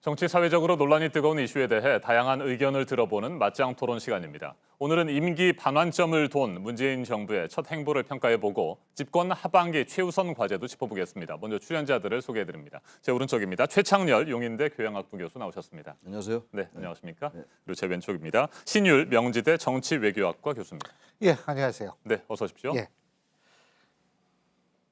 정치 사회적으로 논란이 뜨거운 이슈에 대해 다양한 의견을 들어보는 맞짱 토론 시간입니다. 오늘은 임기 반환점을 돈 문재인 정부의 첫 행보를 평가해보고 집권 하반기 최우선 과제도 짚어보겠습니다. 먼저 출연자들을 소개해드립니다. 제 오른쪽입니다. 최창렬 용인대 교양학부 교수 나오셨습니다. 안녕하세요. 네, 안녕하십니까? 네. 그리고 제 왼쪽입니다. 신율 명지대 정치외교학과 교수입니다. 예, 안녕하세요. 네, 어서 오십시오. 예.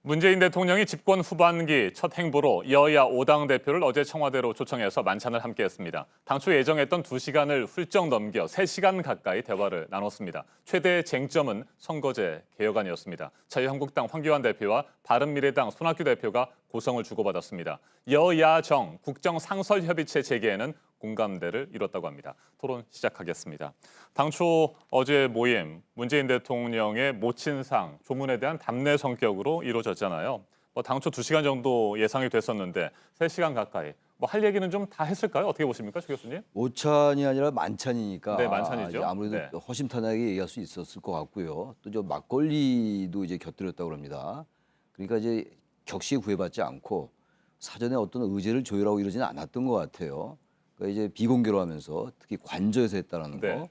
문재인 대통령이 집권 후반기 첫 행보로 여야 5당 대표를 어제 청와대로 초청해서 만찬을 함께했습니다. 당초 예정했던 2시간을 훌쩍 넘겨 3시간 가까이 대화를 나눴습니다. 최대 쟁점은 선거제 개혁안이었습니다. 자유한국당 황교안 대표와 바른미래당 손학규 대표가 고성을 주고받았습니다. 여야정 국정상설협의체 재개에는 공감대를 이뤘다고 합니다. 토론 시작하겠습니다. 당초 어제 모임 문재인 대통령의 모친상 조문에 대한 답례 성격으로 이루어졌잖아요. 당초 2시간 정도 예상이 됐었는데 3시간 가까이 할 얘기는 좀 다 했을까요? 어떻게 보십니까, 최 교수님? 오찬이 아니라 만찬이니까 네, 만찬이죠. 아무래도 네. 허심탄회하게 얘기할 수 있었을 것 같고요. 또 저 막걸리도 이제 곁들였다고 합니다. 그러니까 이제 격식에 구애받지 않고 사전에 어떤 의제를 조율하고 이러지는 않았던 것 같아요. 그러니까 이제 비공개로 하면서 특히 관저에서 했다라는 네. 거.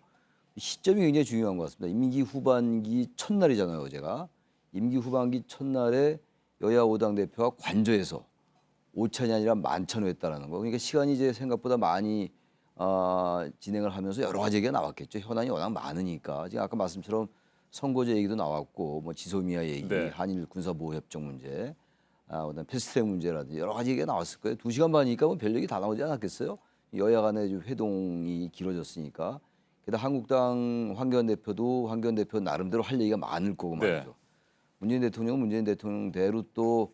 시점이 굉장히 중요한 것 같습니다. 임기 후반기 첫날이잖아요, 어제가. 임기 후반기 첫날에 여야 5당 대표가 관저에서 오찬이 아니라 만찬을 했다라는 거. 그러니까 시간이 이제 생각보다 많이 진행을 하면서 여러 가지 얘기가 나왔겠죠. 현안이 워낙 많으니까. 지금 아까 말씀처럼 선거제 얘기도 나왔고, 뭐 지소미아 얘기, 네. 한일 군사보호협정 문제, 그다음 패스트트랙 문제라든지 여러 가지 얘기가 나왔을 거예요. 2시간 반이니까 뭐 별 얘기 다 나오지 않았겠어요? 여야 간의 좀 회동이 길어졌으니까. 게다가 한국당 황교안 대표 나름대로 할 얘기가 많을 거고 말이죠. 네. 문재인 대통령은 문재인 대통령대로 또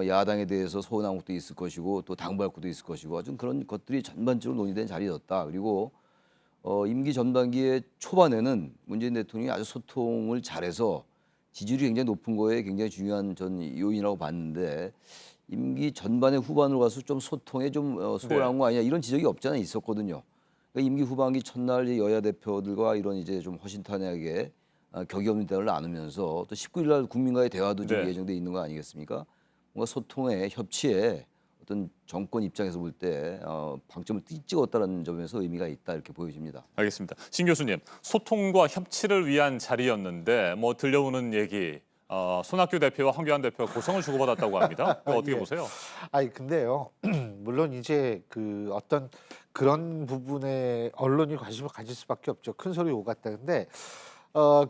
야당에 대해서 서운한 것도 있을 것이고 또 당부할 것도 있을 것이고 아주 그런 것들이 전반적으로 논의된 자리였다. 그리고 임기 전반기의 초반에는 문재인 대통령이 아주 소통을 잘해서 지지율이 굉장히 높은 거에 굉장히 중요한 전 요인이라고 봤는데 임기 전반에 후반으로 가서 좀 소통에 좀 소홀한 거 아니냐 이런 지적이 없지 않아 있었거든요. 그러니까 임기 후반기 첫날 여야 대표들과 이런 이제 좀 허심탄회하게 격이 없는 대화를 나누면서 또 19일 날 국민과의 대화도 좀 네. 예정돼 있는 거 아니겠습니까? 뭔가 소통에 협치에 어떤 정권 입장에서 볼 때 방점을 찍었다는 점에서 의미가 있다 이렇게 보여집니다. 알겠습니다. 신 교수님, 소통과 협치를 위한 자리였는데 들려오는 얘기 손학규 대표와 황교안 대표가 고성을 주고받았다고 합니다. 이거 어떻게 예. 보세요? 아니 근데요. 물론 이제 그 어떤 그런 부분에 언론이 관심을 가질 수밖에 없죠. 큰 소리 오갔다. 근데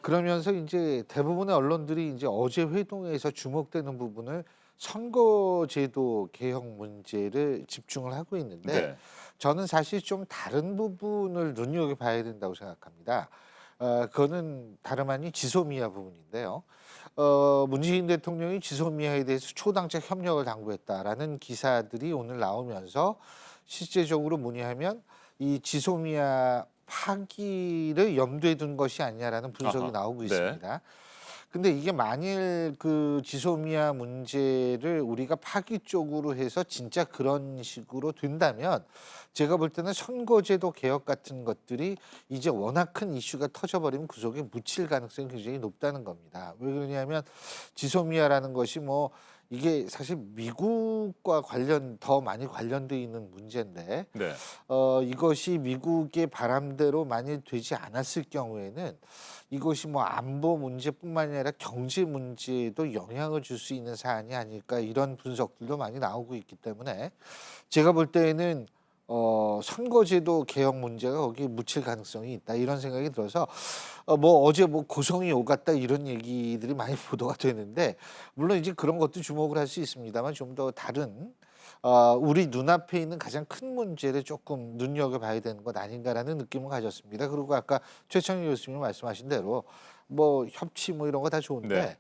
그러면서 이제 대부분의 언론들이 이제 어제 회동에서 주목되는 부분을 선거제도 개혁 문제를 집중을 하고 있는데 네. 저는 사실 좀 다른 부분을 눈여겨봐야 된다고 생각합니다. 그거는 다름 아닌 지소미아 부분인데요. 문재인 대통령이 지소미아에 대해서 초당적 협력을 당부했다라는 기사들이 오늘 나오면서 실제적으로 뭐냐하면 이 지소미아 파기를 염두에 둔 것이 아니냐라는 분석이 아하, 나오고 네. 있습니다. 근데 이게 만일 그 지소미아 문제를 우리가 파기 쪽으로 해서 진짜 그런 식으로 된다면 제가 볼 때는 선거제도 개혁 같은 것들이 이제 워낙 큰 이슈가 터져버리면 그 속에 묻힐 가능성이 굉장히 높다는 겁니다. 왜 그러냐면 지소미아라는 것이 뭐 이게 사실 미국과 더 많이 관련돼 있는 문제인데 네. 이것이 미국의 바람대로 만일 되지 않았을 경우에는 이것이 뭐 안보 문제뿐만이 아니라 경제 문제에도 영향을 줄 수 있는 사안이 아닐까 이런 분석들도 많이 나오고 있기 때문에 제가 볼 때에는 선거제도 개혁 문제가 거기에 묻힐 가능성이 있다 이런 생각이 들어서 뭐 어제 뭐 고성이 오갔다 이런 얘기들이 많이 보도가 되는데 물론 이제 그런 것도 주목을 할 수 있습니다만 좀 더 다른 우리 눈앞에 있는 가장 큰 문제를 조금 눈여겨봐야 되는 것 아닌가라는 느낌을 가졌습니다. 그리고 아까 최창희 교수님이 말씀하신 대로 뭐 협치 뭐 이런 거 다 좋은데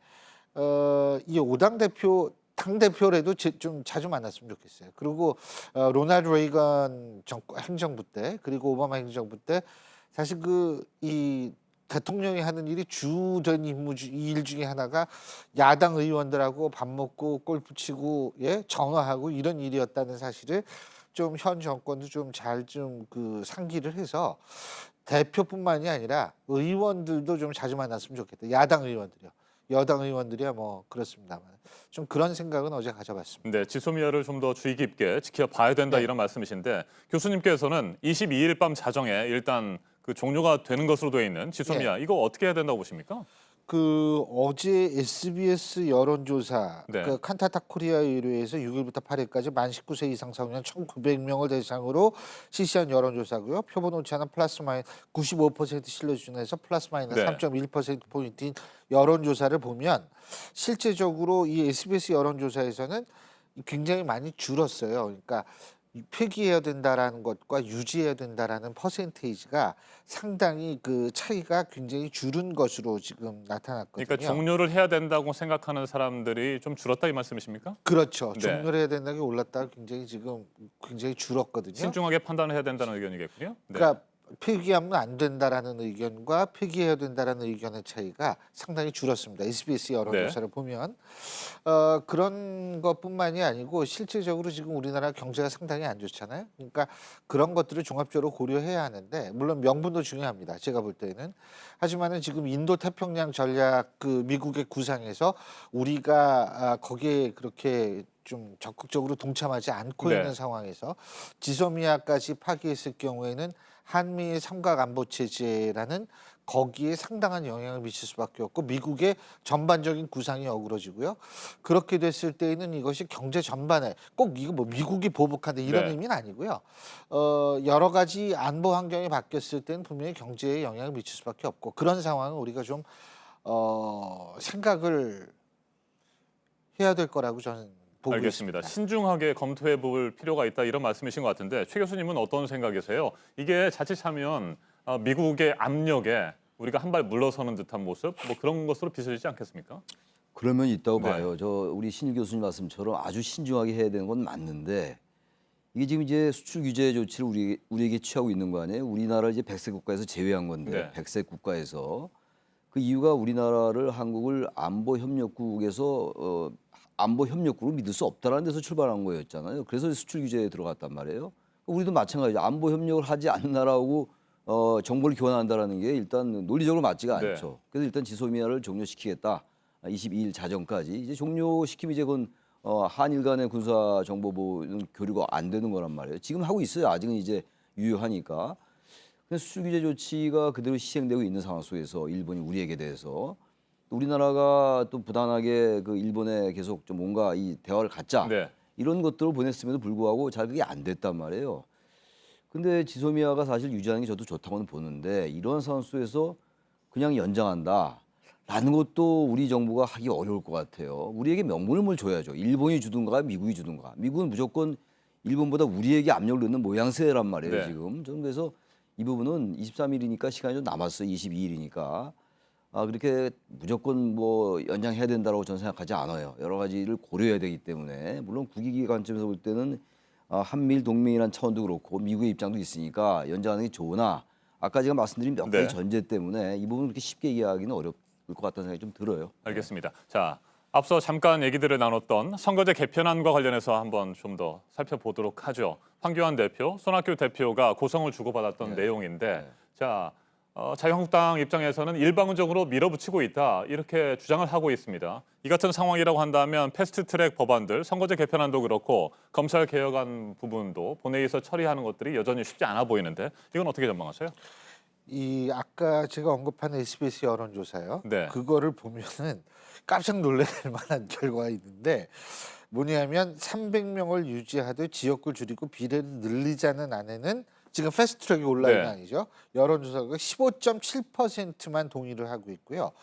이 5당 대표 당대표라도 좀 자주 만났으면 좋겠어요. 그리고 로널드 레이건 행정부 때 그리고 오바마 행정부 때 사실 이 대통령이 하는 일이 주된 일 중에 하나가 야당 의원들하고 밥 먹고 골프 치고 전화하고 이런 일이었다는 사실을 좀 현 정권도 좀 잘 그 상기를 해서 대표뿐만이 아니라 의원들도 좀 자주 만났으면 좋겠다. 야당 의원들이요. 여당 의원들이야 뭐 그렇습니다만 좀 그런 생각은 어제 가져봤습니다. 네, 지소미아를 좀 더 주의 깊게 지켜봐야 된다 네. 이런 말씀이신데 교수님께서는 22일 밤 자정에 일단 그 종료가 되는 것으로 돼 있는 지소미아 이거 어떻게 해야 된다고 보십니까? 그 어제 SBS 여론조사 네. 그 칸타타 코리아 의뢰에서 6일부터 8일까지 만 19세 이상 청년 1,900명을 대상으로 실시한 여론조사고요. 표본 오차는 플러스 마이너스 95% 신뢰 수준에서 플러스 마이너스 네. 3.1% 포인트인 여론조사를 보면 실제적으로 이 SBS 여론조사에서는 굉장히 많이 줄었어요. 그러니까 폐기해야 된다라는 것과 유지해야 된다라는 퍼센테이지가 상당히 그 차이가 굉장히 줄은 것으로 지금 나타났거든요. 그러니까 종료를 해야 된다고 생각하는 사람들이 좀 줄었다 이 말씀이십니까? 그렇죠. 네. 종료를 해야 된다는 게 올랐다가 굉장히 지금 굉장히 줄었거든요. 신중하게 판단을 해야 된다는 의견이겠군요. 네. 그러니까 폐기하면 안 된다라는 의견과 폐기해야 된다라는 의견의 차이가 상당히 줄었습니다. SBS 여론조사를 보면 그런 것뿐만이 아니고 실질적으로 지금 우리나라 경제가 상당히 안 좋잖아요. 그러니까 그런 것들을 종합적으로 고려해야 하는데 물론 명분도 중요합니다. 제가 볼 때는 하지만은 지금 인도 태평양 전략 그 미국의 구상에서 우리가 거기에 그렇게 좀 적극적으로 동참하지 않고 네. 있는 상황에서 지소미아까지 파기했을 경우에는 한미일 삼각안보체제라는 거기에 상당한 영향을 미칠 수밖에 없고 미국의 전반적인 구상이 어그러지고요. 그렇게 됐을 때에는 이것이 경제 전반에 꼭 이거 뭐 미국이 보복한다 이런 네. 의미는 아니고요. 여러 가지 안보 환경이 바뀌었을 때는 분명히 경제에 영향을 미칠 수밖에 없고 그런 상황은 우리가 좀 생각을 해야 될 거라고 저는 보고 알겠습니다. 있습니다. 신중하게 검토해 볼 필요가 있다 이런 말씀이신 것 같은데 최 교수님은 어떤 생각이세요? 이게 자칫하면 미국의 압력에 우리가 한 발 물러서는 듯한 모습 뭐 그런 것으로 비춰지지 않겠습니까? 그러면 있다고 네. 봐요. 저 우리 신 교수님 말씀처럼 아주 신중하게 해야 되는 건 맞는데 이게 지금 이제 수출 규제 조치를 우리에게 취하고 있는 거 아니에요? 우리나라를 이제 백색 국가에서 제외한 건데 네. 백색 국가에서 그 이유가 우리나라를 한국을 안보 협력국에서 안보 협력국으로 믿을 수 없다라는 데서 출발한 거였잖아요. 그래서 수출 규제에 들어갔단 말이에요. 우리도 마찬가지죠. 안보 협력을 하지 않는 나라하고 정보를 교환한다라는 게 일단 논리적으로 맞지가 네. 않죠. 그래서 일단 지소미아를 종료시키겠다. 22일 자정까지 이제 종료시키면 이제 그건 한일 간의 군사 정보 보호는 교류가 안 되는 거란 말이에요. 지금 하고 있어요. 아직은 이제 유효하니까. 그래서 수출 규제 조치가 그대로 시행되고 있는 상황 속에서 일본이 우리에게 대해서 우리나라가 또 부단하게 그 일본에 계속 좀 뭔가 이 대화를 갖자 네. 이런 것들을 보냈음에도 불구하고 잘 그게 안 됐단 말이에요. 근데 지소미아가 사실 유지하는 게 저도 좋다고는 보는데 이런 상황 속에서 그냥 연장한다. 라는 것도 우리 정부가 하기 어려울 것 같아요. 우리에게 명분을 뭘 줘야죠. 일본이 주든가 미국이 주든가. 미국은 무조건 일본보다 우리에게 압력을 넣는 모양새란 말이에요. 네. 지금. 저는 그래서 이 부분은 23일이니까 시간이 좀 남았어요. 22일이니까. 그렇게 무조건 뭐 연장해야 된다고 저는 생각하지 않아요. 여러 가지를 고려해야 되기 때문에 물론 국익의 관점에서 볼 때는 한미일 동맹이라는 차원도 그렇고 미국의 입장도 있으니까 연장하는 게 좋으나 아까 제가 말씀드린 몇 가지 네. 전제 때문에 이 부분을 그렇게 쉽게 이해하기는 어려울 것 같다는 생각이 좀 들어요. 알겠습니다. 자, 앞서 잠깐 얘기들을 나눴던 선거제 개편안과 관련해서 한번 좀 더 살펴보도록 하죠. 황교안 대표, 손학규 대표가 고성을 주고받았던 네. 내용인데 네. 자, 자유한국당 입장에서는 일방적으로 밀어붙이고 있다 이렇게 주장을 하고 있습니다. 이 같은 상황이라고 한다면 패스트트랙 법안들, 선거제 개편안도 그렇고 검찰 개혁안 부분도 본회의에서 처리하는 것들이 여전히 쉽지 않아 보이는데 이건 어떻게 전망하세요? 이 아까 제가 언급한 SBS 여론조사요. 네. 그거를 보면은 깜짝 놀랄 만한 결과가 있는데 뭐냐면 300명을 유지하되 지역구를 줄이고 비례를 늘리자는 안에는 지금 패스트트랙이 온라인 네. 아니죠. 여론조사가 15.7%만 동의를 하고 있고요.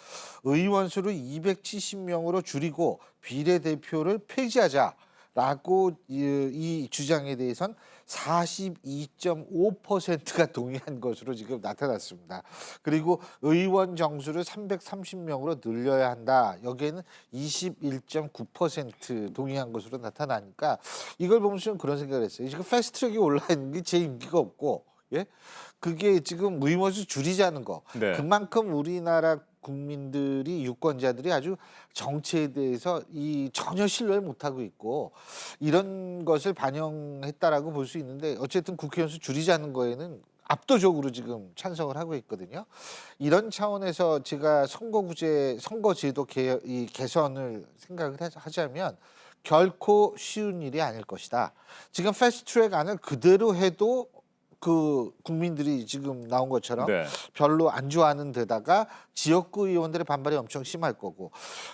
의원 수를 270명으로 줄이고 비례대표를 폐지하자라고 이 주장에 대해선 42.5%가 동의한 것으로 지금 나타났습니다. 그리고 의원 정수를 330명으로 늘려야 한다. 여기에는 21.9% 동의한 것으로 나타나니까 이걸 보면서 좀 그런 생각을 했어요. 지금 패스트트랙이 올라 있는 게 제 인기가 없고, 예? 그게 지금 의원수 줄이자는 거. 네. 그만큼 우리나라 국민들이 유권자들이 아주 정치에 대해서 전혀 신뢰를 못하고 있고 이런 것을 반영했다라고 볼 수 있는데 어쨌든 국회의원 수 줄이자는 거에는 압도적으로 지금 찬성을 하고 있거든요. 이런 차원에서 제가 선거제도 개선을 생각을 하자면 결코 쉬운 일이 아닐 것이다. 지금 패스트트랙 안을 그대로 해도 그 국민들이 지금 나온 것처럼 네. 별로 안 좋아하는 데다가 지역구 의원들의 반발이 엄청 심할 거고,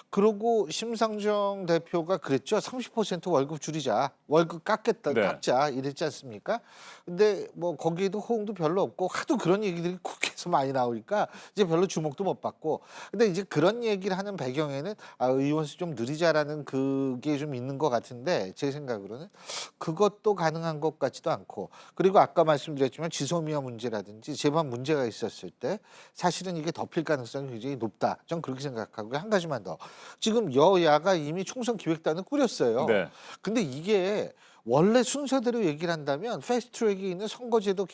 그리고 심상정 대표가 그랬죠. 30% 월급 줄이자, 월급 깎겠다, 네. 깎자 이랬지 않습니까? 근데 뭐 거기에도 호응도 별로 없고 하도 그런 얘기들이 국회에서 많이 나오니까 이제 별로 주목도 못 받고. 근데 이제 그런 얘기를 하는 배경에는 의원수 좀 늘리자라는 그게 좀 있는 것 같은데, 제 생각으로는 그것도 가능한 것 같지도 않고, 그리고 아까 말씀드렸지만 지소미아 문제라든지 재반 문제가 있었을 때 사실은 이게 덮일 가능성이 굉장히 높다. 전 그렇게 생각하고, 한 가지만 더. 지금 여야가 이미 총선 기획단을 꾸렸어요. 네. 근데 이게 원래 순서대로 얘기를 한다면 패스트트랙에 있는 선거제도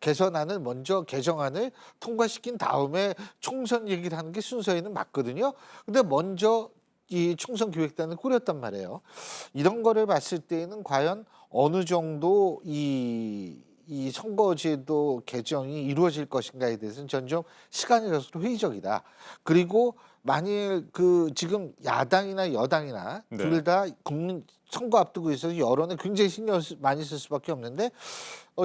개선안을 먼저 개정안을 통과시킨 다음에 총선 얘기를 하는 게 순서에는 맞거든요. 근데 먼저 이 총선 기획단을 꾸렸단 말이에요. 이런 거를 봤을 때는 과연 어느 정도 이 선거제도 개정이 이루어질 것인가에 대해서는 전 좀 시간이 들어서 회의적이다. 그리고 만일 그 지금 야당이나 여당이나 네. 둘 다 국민 선거 앞두고 있어서 여론에 굉장히 신경 많이 쓸 수밖에 없는데,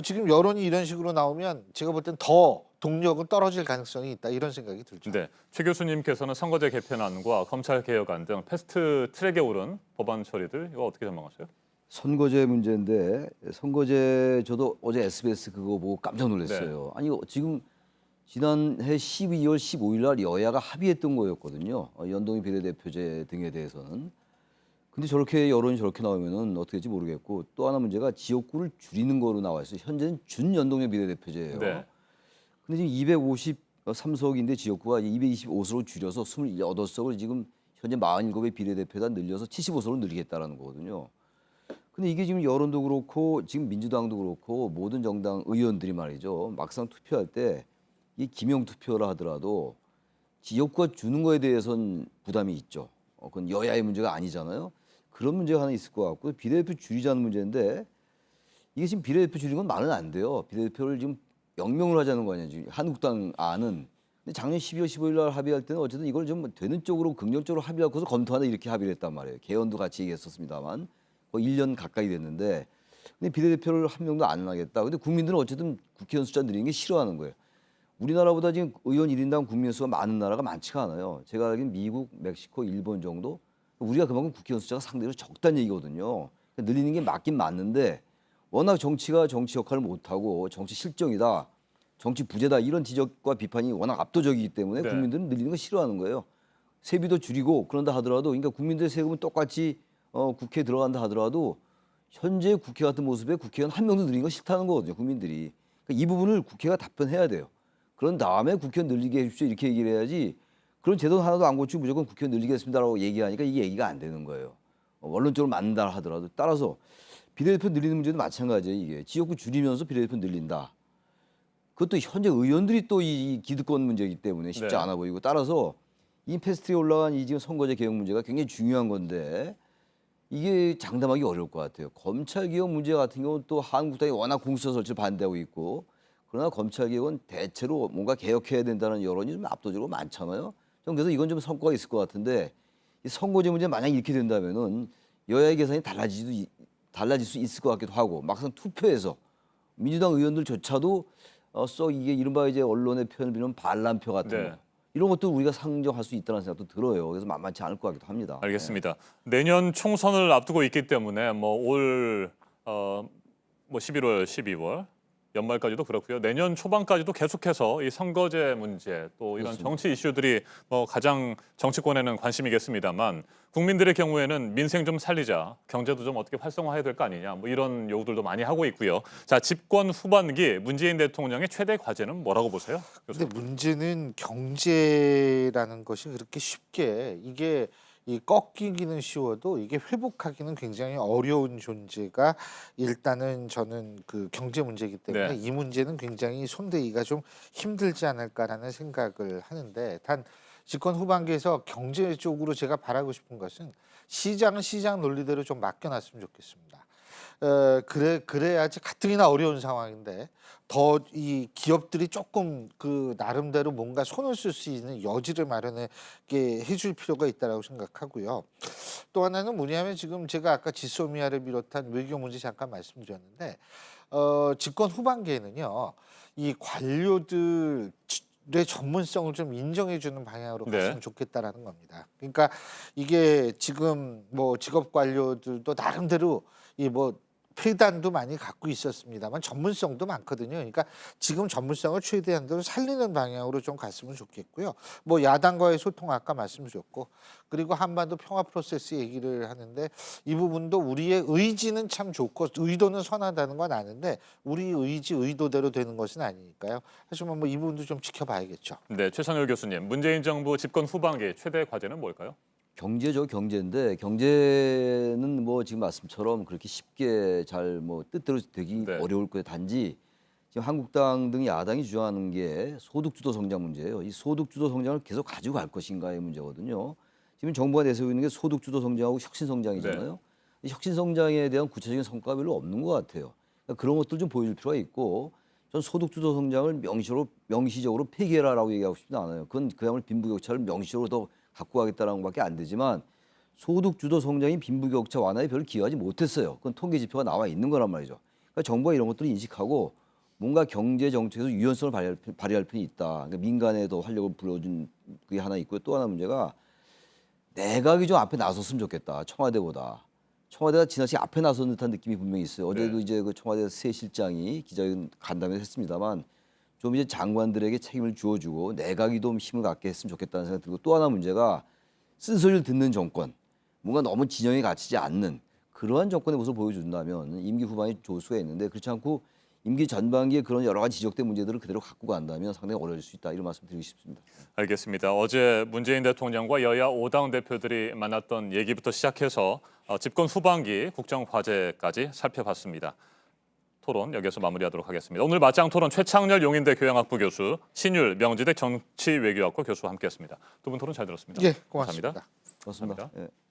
지금 여론이 이런 식으로 나오면 제가 볼 땐 더 동력은 떨어질 가능성이 있다, 이런 생각이 들죠. 네. 최 교수님께서는 선거제 개편안과 검찰 개혁안 등 패스트 트랙에 오른 법안 처리들 이거 어떻게 전망하세요? 선거제 문제인데, 선거제 저도 어제 SBS 그거 보고 깜짝 놀랐어요. 네. 아니 지금 지난해 12월 15일 날 여야가 합의했던 거였거든요. 연동형 비례대표제 등에 대해서는. 근데 저렇게 여론이 저렇게 나오면은 어떻게 될지 모르겠고, 또 하나 문제가 지역구를 줄이는 거로 나와 있어요. 현재는 준연동형 비례대표제예요. 네. 근데 지금 253석인데 지역구가 225석으로 줄여서 28석을 지금 현재 47의 비례대표에다 늘려서 75석으로 늘리겠다라는 거거든요. 근데 이게 지금 여론도 그렇고 지금 민주당도 그렇고 모든 정당 의원들이 말이죠. 막상 투표할 때 이 기명 투표라 하더라도 지역구가 주는 거에 대해서는 부담이 있죠. 그건 여야의 문제가 아니잖아요. 그런 문제가 하나 있을 것 같고, 비례대표 줄이자는 문제인데 이게 지금 비례대표 줄이는 건 말은 안 돼요. 비례대표를 지금 영명을 하자는 거 아니에요. 지금 한국당 안은. 근데 작년 12월 15일 날 합의할 때는 어쨌든 이걸 좀 되는 쪽으로 긍정적으로 합의하고서 검토하다 이렇게 합의를 했단 말이에요. 개헌도 같이 얘기했었습니다만 1년 가까이 됐는데, 근데 비례대표를 한 명도 안 하겠다. 근데 국민들은 어쨌든 국회의원 숫자 늘리는 게 싫어하는 거예요. 우리나라보다 지금 의원 1인당 국민 수가 많은 나라가 많지가 않아요. 제가 알기로는 미국, 멕시코, 일본 정도. 우리가 그만큼 국회의원 숫자가 상대로 적다는 얘기거든요. 늘리는 게 맞긴 맞는데 워낙 정치가 정치 역할을 못하고 정치 실정이다, 정치 부재다 이런 지적과 비판이 워낙 압도적이기 때문에 네. 국민들은 늘리는 거 싫어하는 거예요. 세비도 줄이고 그런다 하더라도, 그러니까 국민들의 세금은 똑같이 국회에 들어간다 하더라도 현재 국회 같은 모습에 국회의원 한 명도 늘리는 거 싫다는 거거든요, 국민들이. 그러니까 이 부분을 국회가 답변해야 돼요. 그런 다음에 국회의원 늘리게 해주십시오 이렇게 얘기를 해야지, 그런 제도 하나도 안 고치고 무조건 국회의원 늘리겠습니다라고 얘기하니까 이게 얘기가 안 되는 거예요. 원론적으로 맞는다 하더라도. 따라서 비례대표 늘리는 문제도 마찬가지예요. 이게 지역구 줄이면서 비례대표 늘린다. 그것도 현재 의원들이 또 이 기득권 문제이기 때문에 쉽지 네. 않아 않아 보이고, 따라서 이 패스트에 올라간 이 지금 선거제 개혁 문제가 굉장히 중요한 건데 이게 장담하기 어려울 것 같아요. 검찰 개혁 문제 같은 경우는 또 한국당이 워낙 공수처 설치를 반대하고 있고, 그러나 검찰 개혁은 대체로 뭔가 개혁해야 된다는 여론이 좀 압도적으로 많잖아요. 좀 그래서 이건 좀 성과가 있을 것 같은데, 이 선거제 문제 만약 이렇게 된다면은 여야의 계산이 달라질 수 있을 것 같기도 하고, 막상 투표에서 민주당 의원들조차도 썩 이게 이른바 이제 언론의 표현을 빌면 반란표 같은 네. 거, 이런 것도 우리가 상정할 수 있다는 생각도 들어요. 그래서 만만치 않을 것 같기도 합니다. 알겠습니다. 내년 총선을 앞두고 있기 때문에 올 11월, 12월 연말까지도 그렇고요. 내년 초반까지도 계속해서 이 선거제 문제 또 이런 그렇습니다. 정치 이슈들이 가장 정치권에는 관심이겠습니다만, 국민들의 경우에는 민생 좀 살리자, 경제도 좀 어떻게 활성화해야 될 거 아니냐, 이런 요구들도 많이 하고 있고요. 자, 집권 후반기 문재인 대통령의 최대 과제는 뭐라고 보세요? 근데 문제는 경제라는 것이 그렇게 쉽게 이게 꺾이기는 쉬워도 이게 회복하기는 굉장히 어려운 존재가, 일단은 저는 그 경제 문제이기 때문에 네. 이 문제는 굉장히 손대기가 좀 힘들지 않을까라는 생각을 하는데, 단 집권 후반기에서 경제 쪽으로 제가 바라고 싶은 것은 시장은 시장 논리대로 좀 맡겨놨으면 좋겠습니다. 그래야지 가뜩이나 어려운 상황인데 더 이 기업들이 조금 그 나름대로 뭔가 손을 쓸 수 있는 여지를 마련하게 해줄 필요가 있다라고 생각하고요. 또 하나는 뭐냐면 지금 제가 아까 지소미아를 비롯한 외교 문제 잠깐 말씀드렸는데 집권 후반기에는요 이 관료들의 전문성을 좀 인정해주는 방향으로 네. 갔으면 좋겠다라는 겁니다. 그러니까 이게 지금 뭐 직업 관료들도 나름대로 이 뭐 폐단도 많이 갖고 있었습니다만 전문성도 많거든요. 그러니까 지금 전문성을 최대한으로 살리는 방향으로 좀 갔으면 좋겠고요. 뭐 야당과의 소통 아까 말씀드렸고 그리고 한반도 평화 프로세스 얘기를 하는데 이 부분도 우리의 의지는 참 좋고 의도는 선하다는 건 아는데 우리 의지 의도대로 되는 것은 아니니까요. 하지만 뭐 이 부분도 좀 지켜봐야겠죠. 네, 최선일 교수님, 문재인 정부 집권 후반기 최대 과제는 뭘까요? 경제죠, 경제인데 경제는 뭐 지금 말씀처럼 그렇게 쉽게 잘 뭐 뜻대로 되기 네. 어려울 거예요. 단지 지금 한국당 등 야당이 주장하는 게 소득주도 성장 문제예요. 이 소득주도 성장을 계속 가지고 갈 것인가의 문제거든요. 지금 정부가 내세우고 있는 게 소득주도 성장하고 혁신 성장이잖아요. 이 혁신 성장에 대한 구체적인 성과가 별로 없는 것 같아요. 그러니까 그런 것들 좀 보여줄 필요가 있고, 전 소득주도 성장을 명시적으로 폐기해라라고 얘기하고 싶지는 않아요. 그건 그야말로 빈부격차를 명시적으로 더 갖고 가겠다는 것밖에 안 되지만 소득주도 성장이 빈부격차 완화에 별 기여하지 못했어요. 그건 통계 지표가 나와 있는 거란 말이죠. 그러니까 정부가 이런 것들을 인식하고 뭔가 경제 정책에서 유연성을 발휘할 필요가 있다. 그러니까 민간에도 활력을 불어준 그게 하나 있고요. 또 하나 문제가 내각이 좀 앞에 나섰으면 좋겠다. 청와대보다. 청와대가 지나치게 앞에 나선 듯한 느낌이 분명히 있어요. 어제도 네. 이제 그 청와대 새 실장이 기자회견 간담회 했습니다만 좀 이제 장관들에게 책임을 주어주고 내각이 좀 힘을 갖게 했으면 좋겠다는 생각이 들고, 또 하나 문제가 쓴소리를 듣는 정권, 뭔가 너무 진영에 갇히지 않는 그러한 정권의 모습을 보여준다면 임기 후반에 좋을 수가 있는데, 그렇지 않고 임기 전반기에 그런 여러 가지 지적된 문제들을 그대로 갖고 간다면 상당히 어려울 수 있다, 이런 말씀 드리고 싶습니다. 알겠습니다. 어제 문재인 대통령과 여야 5당 대표들이 만났던 얘기부터 시작해서 집권 후반기 국정 과제까지 살펴봤습니다. 토론 여기서 마무리하도록 하겠습니다. 오늘 맞짱 토론 최창렬 용인대 교양학부 교수, 신율 명지대 정치외교학과 교수와 함께했습니다. 두 분 토론 잘 들었습니다. 예, 고맙습니다. 감사합니다. 고맙습니다. 감사합니다. 예.